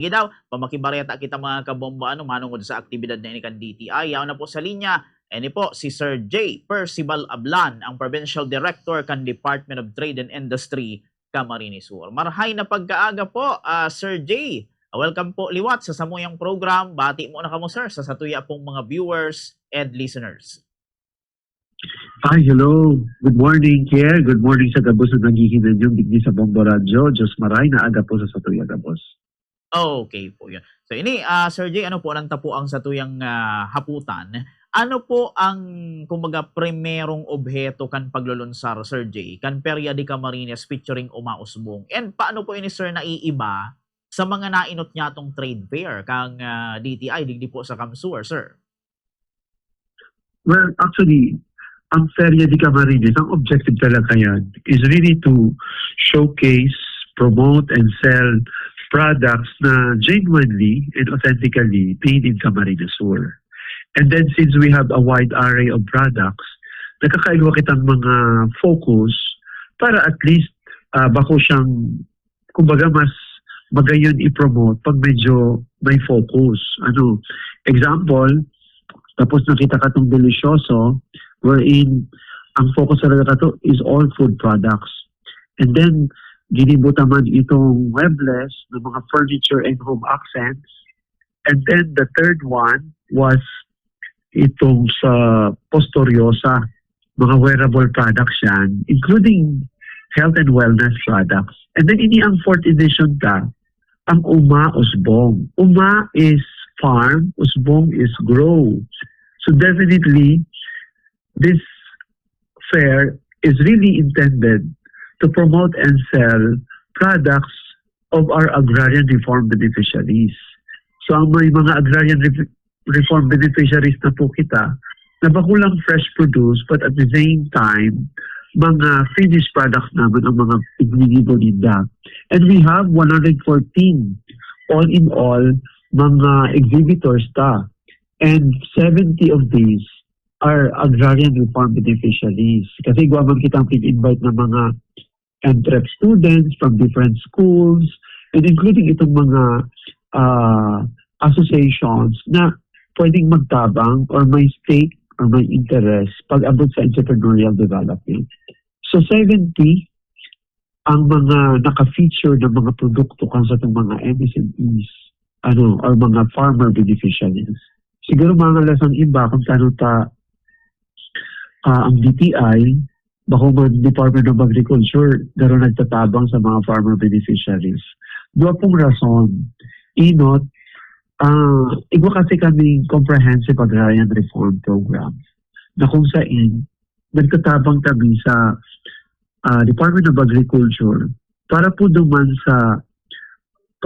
Sige daw, pamakibareta kita mga kabomba manungod sa aktibidad na ini kan DTI. Yaw na po sa linya, ini po si Sir J. Percival Ablan, ang Provincial Director kan Department of Trade and Industry, Camarines Sur. Marhay na pagkaaga po, Sir J. Welcome po liwat sa samuyang program. Bati mo na kamo sir sa satuya pong mga viewers and listeners. Hi, hello. Good morning, Kier. Good morning sa gabos na naghihinan yung digdi sa Bombo Radio. Diyos maray na aga po sa satuya gabos. Okay po yun. So ini, Sir J, ano po nang tapuang sa tuyang haputan? Ano po ang, kumbaga, primerong obheto kan paglulunsar, Sir J, kan Perya de Camarines featuring Umausbong? And paano po ini, Sir, naiiba sa mga nainot niya tong trade fair kang DTI, digdi po sa Kamsur, Sir? Well, actually, ang Feria de Camarines, ang objective talaga yan is really to showcase, promote, and sell products na genuinely and authentically made in Camarines Sur. And then since we have a wide array of products, nakakaiwa kitang mga focus para at least bako siyang, kumbaga mas magayon i-promote pag medyo may focus. Example, tapos nakita ka itong Delicioso, wherein ang focus talaga ka to is all food products. And then, ginibutan man itong Webless ng mga furniture and home accents. And then the third one was itong sa Posturiosa, mga wearable products yan, including health and wellness products. And then ini ang fourth edition ka, ang Umausbong. Uma is farm, Usbong is grow. So definitely, this fair is really intended to promote and sell products of our agrarian reform beneficiaries. So ang may mga agrarian reform beneficiaries na po kita, na bakulang fresh produce but at the same time, mga finished products naman ang mga igninibo ninda. And we have 114 all in all mga exhibitors ta. And 70 of these are agrarian reform beneficiaries. Kasi guwaman kitang pin-invite ng mga entrep students from different schools, and including itong mga associations na pwedeng magtabang or may stake or may interest pag abot sa entrepreneurial development. So 70 ang mga naka-feature ng mga produkto kan sa itong mga MSMEs or mga farmer beneficiaries. Siguro mga lasang iba kung tanong ang DTI, bako man Department of Agriculture, daron nagtatabang sa mga farmer beneficiaries. Dua pong rason. Inot, igwa kasi kaming comprehensive agrarian reform program na kung saan nagtatabang kami sa Department of Agriculture para po duman sa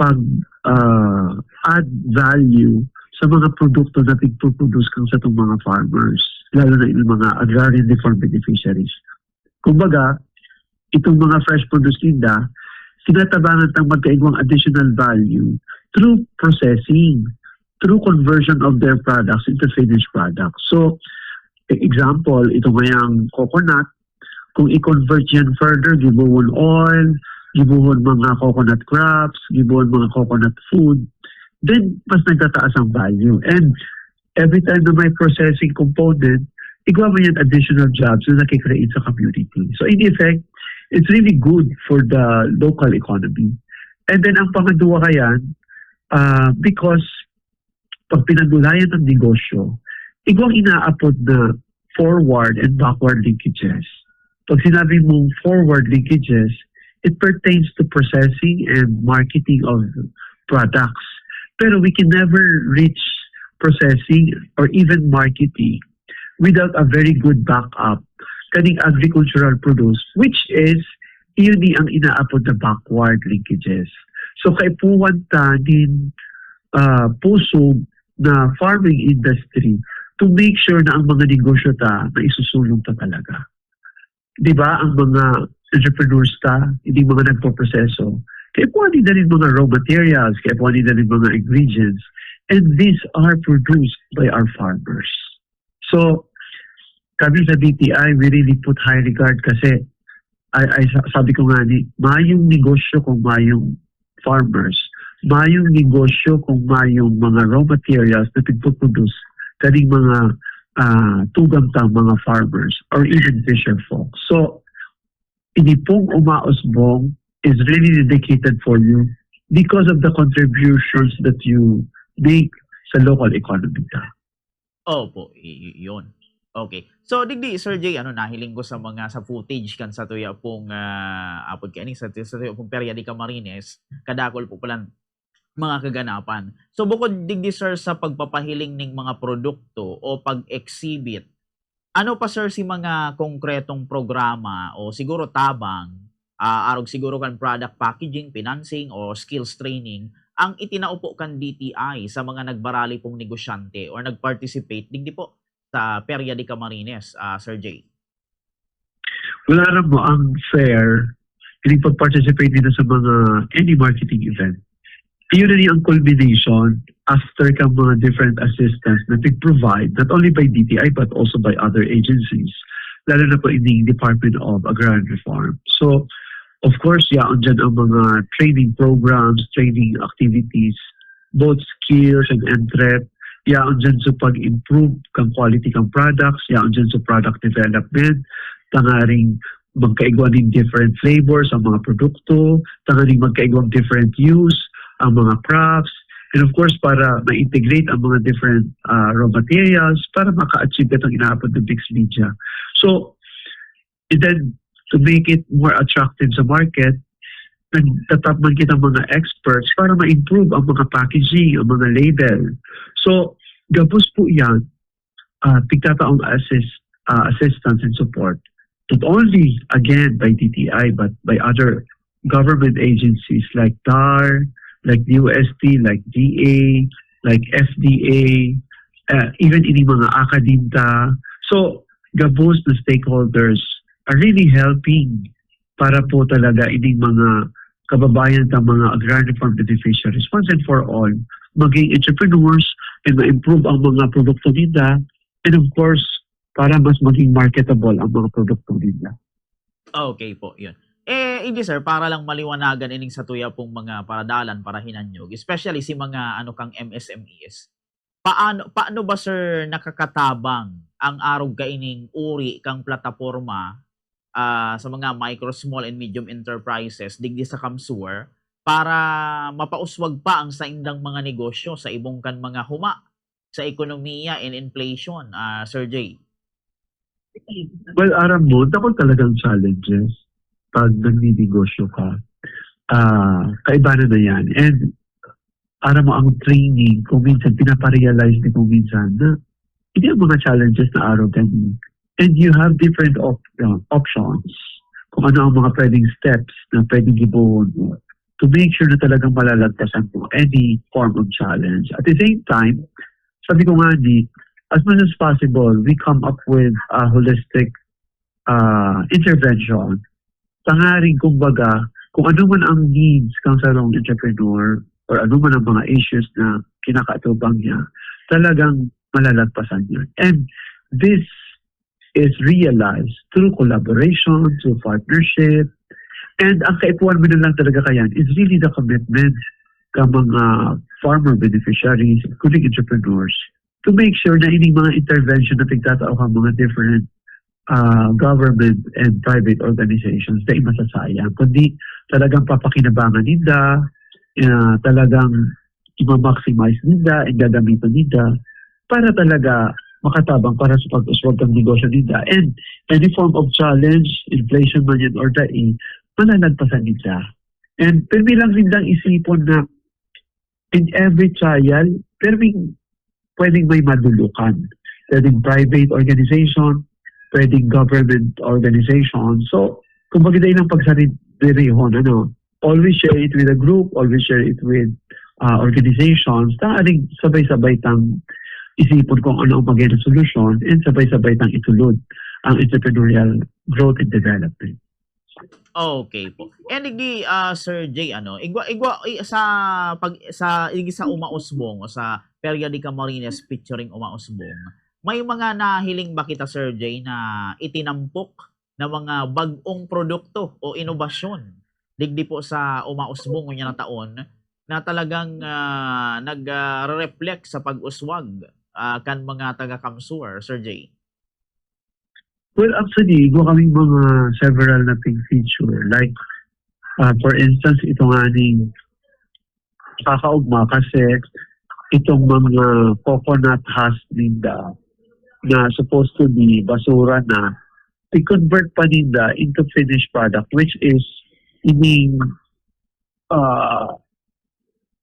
pag-add value sa mga produkto na pigproduce kang sa itong mga farmers, lalo na yung mga agrarian reform beneficiaries. Kumbaga, itong mga fresh produce nila, tinatabangan tang magkaigwang additional value through processing, through conversion of their products into finished products. So, example, ito mayang coconut, kung i-convert yan further, gibuhon oil, gibuhon mga coconut crops, gibuhon mga coconut food, then mas nagtataas ang value. And every time na may processing component, igwa mo yan additional jobs na nakikreate sa community. So in effect, it's really good for the local economy. And then ang pangadua kayan, because pag pinagulayan ng negosyo, igwang inaapod na forward and backward linkages. Pag sinabi mong forward linkages, it pertains to processing and marketing of products. Pero we can never reach processing or even marketing without a very good backup kaning agricultural produce, which is yun ang inaapod na backward linkages. So kaipuwan ta din puso na farming industry to make sure na ang mga negosyo ta na isusulong ta talaga. Diba ang mga entrepreneurs ta, hindi mga nagpo-proseso, kaya po nila rin mga raw materials, kaya po nila rin mga ingredients, and these are produced by our farmers. So, kami sa DTI, we really put high regard kasi sabi ko nga mayong negosyo kung mayong farmers, mayong negosyo kung mayong mga raw materials na pagpuproduce kaning mga tugang-tang mga farmers or even fisher folk. So, ini pong umausbong is really dedicated for you because of the contributions that you make sa local economy. Opo, yun. Okay. So digdi Sir Jay, nahiling ko sa mga sa footage kan sa tuya pong apod kani sa tuya pong Perya de Camarines, kadakol po palang mga kaganapan. So bukod digdi sir sa pagpapahiling ning mga produkto o pag-exhibit, ano pa sir si mga konkretong programa o siguro tabang, arog siguro kan product packaging, financing o skills training ang itinaupo kan DTI sa mga nagbarali pong negosyante or nag-participate digdi po sa Perya de Camarines, Sir Jay? Wala rin mo ang fair, hindi pag-participate dito sa mga any marketing event. Yun na ang culmination after ka mga different assistance na provide not only by DTI but also by other agencies, lalo na po in the Department of Agrarian Reform. So, of course, dyan ang mga training programs, training activities, both skills and entrep, dyan sa pag-improve kang quality kang products, dyan sa product development, tangaring magkaigwan ng different flavors ang mga produkto, tangaring magkaigwang different use, ang mga crops, and of course, para ma-integrate ang mga different raw materials para maka-achieve itong inaapod ng mixed media. So, and then, to make it more attractive sa market, nagtatapman kita mga experts para ma-improve ang mga packaging, ang mga label. So, gabos po yan, tigtataong assistance and support, not only, again, by DTI, but by other government agencies like DAR, like UST, like DA, like FDA, even in mga akadinta. So, gabos na stakeholders are really helping para po talaga ining mga kababayan ng mga agrarian farm beneficiaries once and for all maging entrepreneurs and ma-improve ang mga produkto nila and of course para mas maging marketable ang mga produkto nila. Okay po, yun. Hindi sir, para lang maliwanagan ining sa tuya pong mga paradalan para hinanyog, especially si mga kang MSMEs. Paano ba sir nakakatabang ang arog kaining uri kang plataporma sa mga micro, small and medium enterprises digdi sa Kamsur para mapauswag pa ang sa indang mga negosyo sa ibong kan mga huma sa ekonomiya and inflation, Sir Jay? Well, aram mo, tapos talagang challenges pag nagninegosyo ka. Kaiba na yan. And aram mo, ang training, kung minsan, pinaparealize din kung minsan na hindi ang mga challenges na araw ganun. And you have different options kung ano ang mga pwedeng steps na pwedeng gibuhon mo to make sure na talagang malalagpasan mo any form of challenge. At the same time, sabi ko nga as much as possible, we come up with a holistic intervention. Tangaring kumbaga, kung ano man ang needs kang sarong entrepreneur or ano man ang mga issues na kinakatubang niya, talagang malalagpasan niya. And this is realized through collaboration, through partnership, and ang kaipuan mo na lang talaga kayan is really the commitment ng mga farmer beneficiaries, including entrepreneurs, to make sure na ining mga intervention na pagtatao ka mga different government and private organizations na imasasayang, kundi talagang papakinabangan nila, talagang i-maximize nila, and gagamitan nila para talaga makatabang para sa pag-uswag ng negosyo nila. And any form of challenge, inflation man yan or dai, malalagpasan nila. And permi lang rin lang isipon na in every trial, pwedeng may madulukan. Pwedeng private organization, pwedeng government organization. So, kung bagay ng pagsaririhon, always share it with a group, always share it with organizations, tanging sabay-sabay tang isipon kung ano ang magiging solusyon and sabay-sabay tang itulod ang entrepreneurial growth and development. Okay po. Andigi Sir Jay igwa sa umausbong o sa Perya de Camarines featuring umausbong, may mga nahiling ba kita Sir Jay na itinampok na mga bagong produkto o inobasyon digdi po sa umausbong nya na taon na talagang nag-reflect sa pag-uswag kan mga taga-Kamsur, Sir Jay? Well, actually, go kaming mga several na ping feature. Like, for instance, itong aning kakaugma kasi itong mga coconut husk ninda na supposed to be basura na, i-convert pa ninda into finished product, which is ining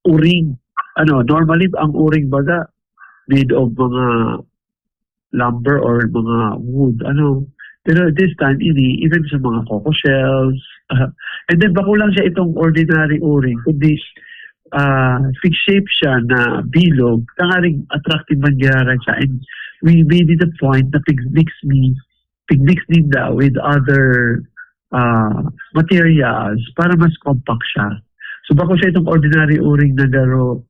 uring. Normally, ang uring baga made of mga lumber or mga wood. Pero this time, even sa mga coco shells, and then bako lang siya itong ordinary uring, kundi fixed shape siya na bilog, tangaring attractive man gyara siya. And we made it a point na pigmix ninda with other materials para mas compact siya. So bako siya itong ordinary uring na daro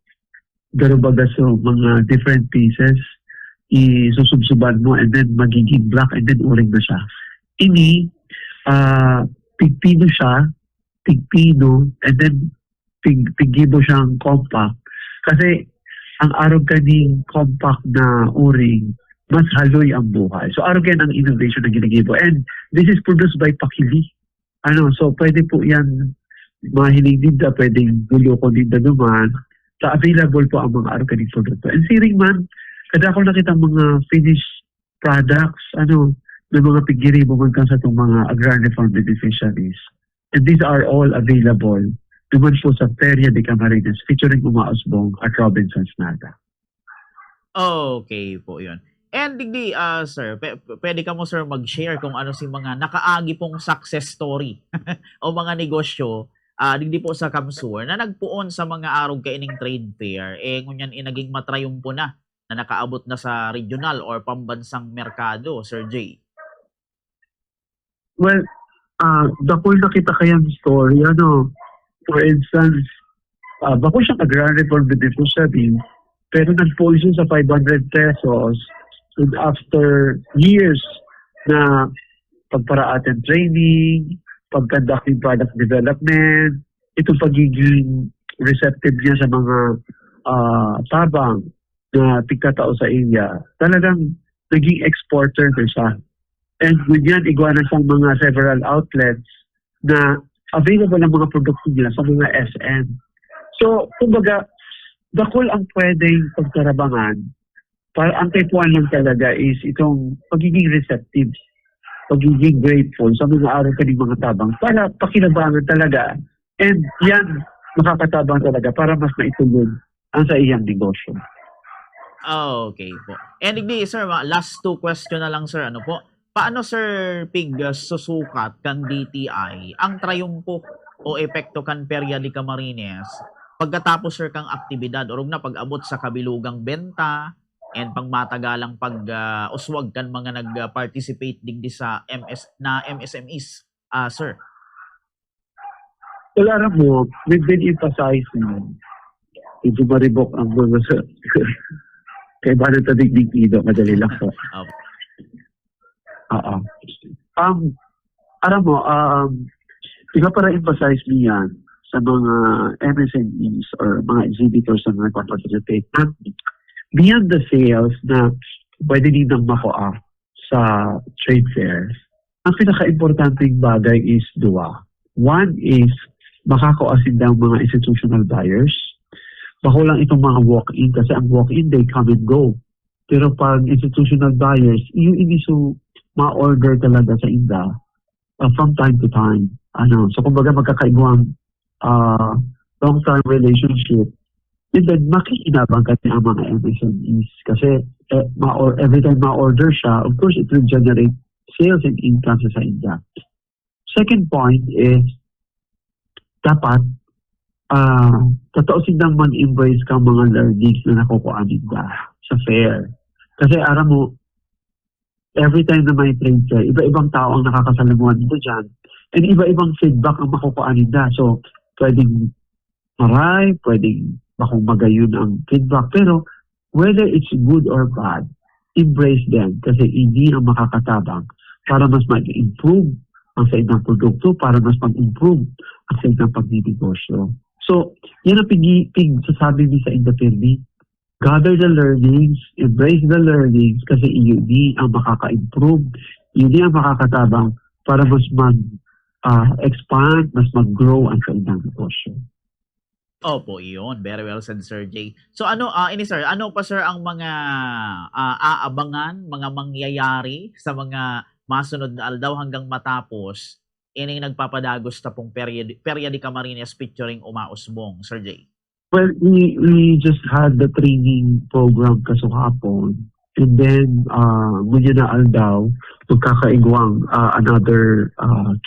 baga so mga different pieces, isusubsuban mo and then magiging black and then uring na siya. Ini, pigpino siya, and then piggibo siyang compact. Kasi ang arog kaning compact na uring, mas haloy ang buhay. So arog yan ang innovation na ginagibo. And this is produced by Pakili. So pwede po yan, mga hiling dinda, pwedeng gulo ko dinda naman. So available po ang mga arog kaning produkto. And siring man, kada ako nakita mga finished products, na mga pigiribo man kan sa itong mga agrarian farm beneficiaries. And these are all available naman po sa Feria de Camarines featuring Umausbong at Robinson's Nada. Okay po yun. And digdi, sir, pwede ka mo sir mag-share kung ano si mga nakaagi pong success story o mga negosyo digdi po sa Kamsur na nagpuon sa mga arog kaining trade fair, ngunyan inaging matrayumpo na nakaabot na sa regional or pambansang merkado, Sir Jay. Well, dako nakita kayang story, for instance, bako siyang agrarian for beneficiary, pero nagpuon siya sa 500 pesos and after years na pagparaaten training, pag-conducting product development, itong pagiging receptive niya sa mga tabang na tigkatao sa India, talagang naging exporter na siya. And with yan, igawa na siyang mga several outlets na available ang mga produkto nila sa mga SM. So, kumbaga, dakol ang pwedeng pagkarabangan. Para ang type 1 lang talaga is itong pagiging receptive, pagiging grateful sa mga araw kaning mga tabang para pakinabangan talaga. And yan, makakatabang talaga para mas maitulog ang sa iyang negosyo. Okay po. And digdi, sir, last 2 question na lang, sir. Paano, Sir Pig, susukat kan DTI ang trayumpo o epekto kan Feria de Camarines pagkatapos, sir, kang aktibidad o na pag-abot sa kabilugang benta and pangmatagalang pag-uswag kan mga nag-participate digdi sa MSMEs, sir? Well, alam mo, we've been emphasizing, hindi maribok ang mga kaya ba nang tadigdig ido, madali lang po. Alam mo, para emphasize niyan sa mga MSMEs or mga exhibitors na nagpa-participate. Beyond the sales na pwede din nang makuha sa trade fairs, ang pinaka-importanting bagay is dua. One is makakuha sila mga institutional buyers. Bako lang itong mga walk-in kasi ang walk-in they come and go. Pero pag institutional buyers, yung iniso ma-order talaga sa inda from time to time. So kumbaga magkakaibang long-term relationship. And then makikinabang kasi ang mga MSMEs kasi every time ma-order siya, of course it will generate sales and income sa inda. Second point is dapat totoo silang mag-embrace ka mga learnings na nakukuha nila sa fair. Kasi aram mo, every time na may trade fair, iba-ibang tao ang nakakasalamuhan nito dyan. And iba-ibang feedback ang makukuha nila. So, pwedeng maray, pwedeng bakong magayon ang feedback. Pero, whether it's good or bad, embrace them. Kasi hindi ang makakatabang para mas mag-improve ang sa inyong produkto, para mas mag-improve ang sa inyong pagdidegosyo. So, yan ang sasabi ni sa Indopermi. Gather the learnings, embrace the learnings kasi yun ang makaka-improve, yun ang makakatabang para mas mag-expand, mas mag-grow ang kanilang negosyo. Opo, iyon. Very well said, Sir Jay. So sir, ano pa sir ang mga aabangan, mga mangyayari sa mga masunod na aldaw hanggang matapos ining nagpapadagos ta pong Feria de Camarines featuring Umausbong, Sir Jay? Well, we just had the training program kasukapon. And then, muli na aldaw, magkakaigwang another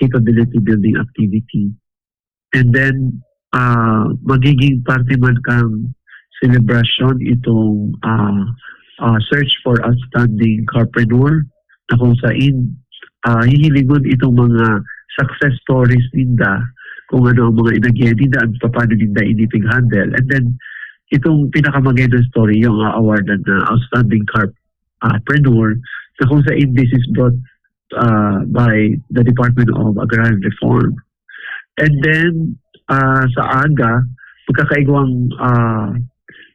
capability building activity. And then, magiging parte man kang celebration itong search for outstanding carpreneur na kung saan hihilingon itong mga success stories ninda kung ano ang mga inagyan nila at paano nila inipig handle. And then, itong pinakamagandang story, yung award na Outstanding Carpreneur, na kung saan this is brought by the Department of Agrarian Reform. And then, sa aga, magkakaigwang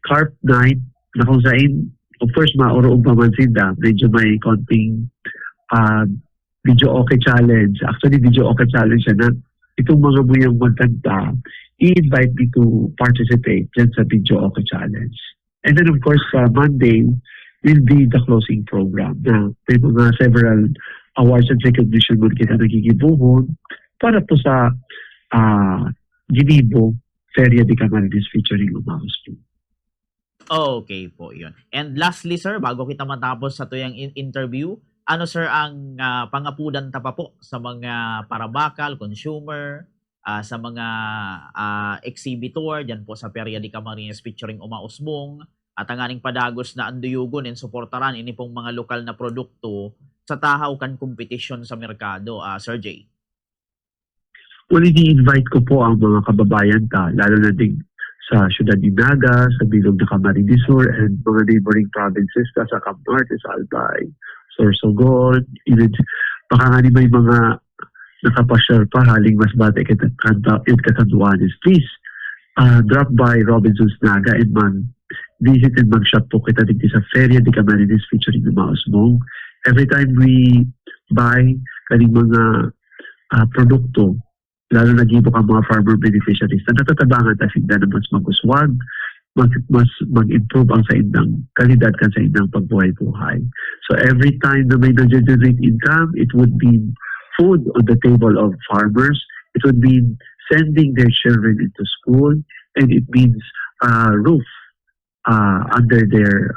Carp Night, na kung saan, of course, mauro-ug mamansinda, medyo may konting video okay challenge. Actually, video okay challenge na itong mga buyang magkanta, i-invite me to participate dyan sa video okay challenge. And then of course, Monday will be the closing program na may mga several awards and recognition mo kita nagigibuhon para po sa Ginibo Feria de Camarines featuring Umausbong. Okay po, yun. And lastly, sir, bago kita matapos sa tuyang interview, ano sir ang pangapudan ta pa po sa mga parabakal, consumer, sa mga exhibitor dyan po sa Feria de Camarines featuring Umausbong at ang aning padagos na anduyugon and suportaran ini pong mga lokal na produkto sa tahaw kan competition sa merkado, Sir Jay? Well, ini-invite ko po ang mga kababayan ta, lalo na din sa Ciudad Dinaga, sa Bilog na Camarines Sur, and mga neighboring provinces sa Camp Norte, sa Albay, Sorsogon, baka nga may mga nakapasyal pa haling mas bata Katanduanes. Please, drop by Robinson's Naga and visit and mag-shop po kita dito sa Feria de Camarines featuring Umausbong. Every time we buy kaning mga produkto, lalo na gibo ka mga farmer beneficiaries na natatabangan ta sigda na mas maguswag, mas mag-improve ang sa indang kalidad kan sa indang pagbuhay-buhay. So every time na may nag-generate income, it would be food on the table of farmers. It would mean sending their children into school, and it means roof under their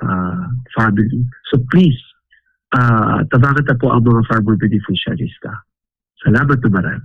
family. So please, tabangan ta po ang mga farmer beneficiaries ta. Salamat na marami.